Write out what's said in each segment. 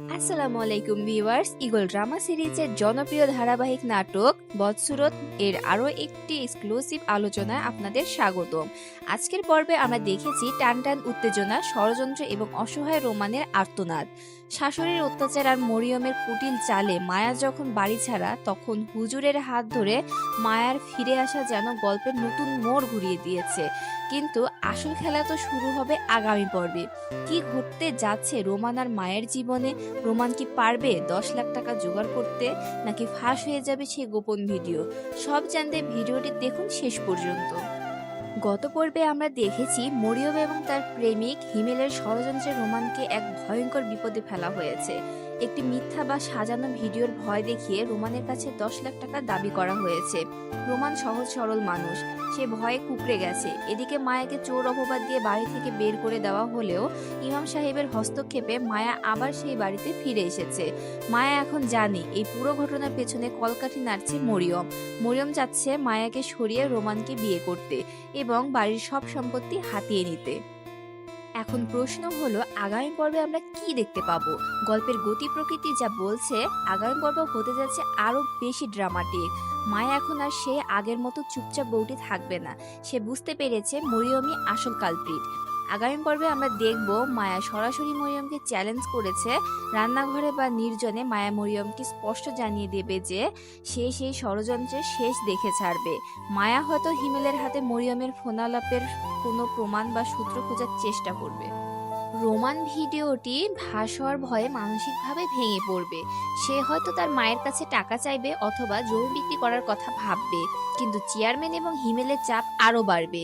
আসসালামু আলাইকুম viewers, eagle drama সিরিজের জনপ্রিয় ধারাবাহিক নাটক বদসুরত এর আরও একটি এক্সক্লুসিভ আলোচনায় আপনাদের স্বাগতম। আজকের পর্বে আমরা দেখেছি টানটান উত্তেজনা, ষড়যন্ত্র এবং অসহায় রোমানের আর্তনাদ। শাশুড়ির অত্যাচার আর মরিয়মের কুটিল চালে মায়া যখন বাড়ি ছাড়া, তখন হুজুরের হাত ধরে মায়ার ফিরে আসা যেন গল্পের নতুন মোড় ঘুরিয়ে দিয়েছে। কিন্তু আসল খেলা তো শুরু হবে আগামী পর্বে। কি ঘটতে যাচ্ছে রোমান আর মায়ের জীবনে? রোমান কি পারবে 10 লাখ টাকা জোগাড় করতে, নাকি ফাঁস হয়ে যাবে সেই গোপন ভিডিও? সব জানতে ভিডিওটি দেখুন শেষ পর্যন্ত। গত পর্বে আমরা দেখেছি মরিয়ম এবং তার প্রেমিক হিমেলের ষড়যন্ত্রে রোমানকে এক ভয়ঙ্কর বিপদে ফেলা হয়েছে। একটি মিথ্যা বা সাজানো ভিডিওর ভয় দেখিয়ে রোমানের কাছে 10 লাখ টাকা দাবি করা হয়েছে। রোমান সহজ সরল মানুষ, সে ভয়ে কুঁকড়ে গেছে। এদিকে মায়াকে চোর অপবাদ দিয়ে বাড়ি থেকে বের করে দেওয়া হলেও ইমাম সাহেবের হস্তক্ষেপে মায়া আবার সেই বাড়িতে ফিরে এসেছে। মায়া এখন জানে এই পুরো ঘটনার পেছনে কলকাঠি নাড়ছে মরিয়ম। মরিয়ম চাচ্ছে মায়াকে সরিয়ে রোমানকে বিয়ে করতে এবং বাড়ির সব সম্পত্তি হাতিয়ে নিতে। এখন প্রশ্ন হলো, আগামী পর্বে আমরা কি দেখতে পাবো? গল্পের গতি প্রকৃতি যা বলছে, আগামী পর্ব হতে যাচ্ছে আরো বেশি ড্রামাটিক। মায়া এখন আর সে আগের মতো চুপচাপ বউটি থাকবে না। সে বুঝতে পেরেছে মরিয়মই আসল কালপ্রিট। আগামী পর্বে আমরা দেখব মায়া সরাসরি মরিয়মকে চ্যালেঞ্জ করেছে। রান্নাঘরে বা নির্জনে মায়া মরিয়মকে স্পষ্ট জানিয়ে দেবে যে সে সেই ষড়যন্ত্রের শেষ দেখে ছাড়বে। মায়া হয়তো হিমেলের হাতে মরিয়মের ফোনালাপের কোনো প্রমাণ বা সূত্র খোঁজার চেষ্টা করবে। রোমান ভিডিওটি ফাঁস হওয়ার ভয়ে মানসিকভাবে ভেঙে পড়বে। সে হয়তো তার মায়ের কাছে টাকা চাইবে অথবা জমি বিক্রি করার কথা ভাববে। কিন্তু চেয়ারম্যান এবং হিমেলের চাপ আরও বাড়বে।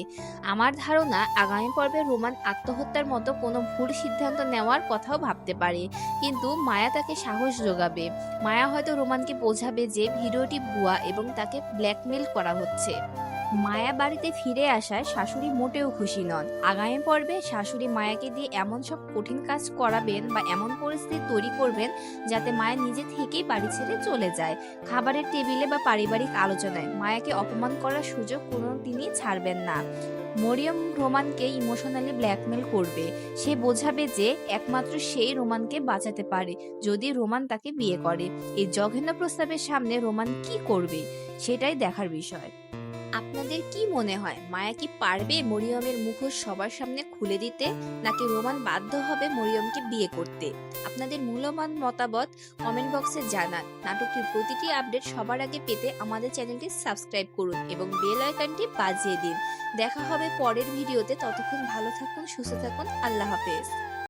আমার ধারণা আগামী পর্বে রোমান আত্মহত্যার মতো কোনো ভুল সিদ্ধান্ত নেওয়ার কথাও ভাবতে পারে। কিন্তু মায়া তাকে সাহস যোগাবে। মায়া হয়তো রোমানকে বোঝাবে যে ভিডিওটি ভুয়া এবং তাকে ব্ল্যাকমেল করা হচ্ছে। মায়া বাড়িতে ফিরে আসায় শাশুড়ি মোটেও খুশি নন। আগামী পর্বে শাশুড়ি মায়াকে দিয়ে এমন সব কঠিন কাজ করাবেন বা এমন পরিস্থিতি তৈরি করবেন যাতে মায়া নিজে থেকেই বাড়ি ছেড়ে চলে যায়। খাবারের টেবিলে বা পারিবারিক আলোচনায় মায়াকে অপমান করার সুযোগ কোনো তিনি ছাড়বেন না। মরিয়ম রোমানকে ইমোশনালি ব্ল্যাকমেল করবে। সে বোঝাবে যে একমাত্র সেই রোমানকে বাঁচাতে পারে যদি রোমান তাকে বিয়ে করে। এই জঘন্য প্রস্তাবের সামনে রোমান কি করবে সেটাই দেখার বিষয়। আপনাদের কি মনে হয়, মায়া কি পারবে মরিয়মের মুখোশ সবার সামনে খুলে দিতে, নাকি রোমান বাধ্য হবে মরিয়মকে বিয়ে করতে? আপনাদের মূল্যবান মতামত কমেন্ট বক্সে জানান। নাটকটির প্রতিটি আপডেট সবার আগে পেতে আমাদের চ্যানেলটি সাবস্ক্রাইব করুন এবং বেল আইকনটি বাজিয়ে দিন। দেখা হবে পরের ভিডিওতে। ততক্ষণ ভালো থাকুন, সুস্থ থাকুন। আল্লাহ হাফেজ।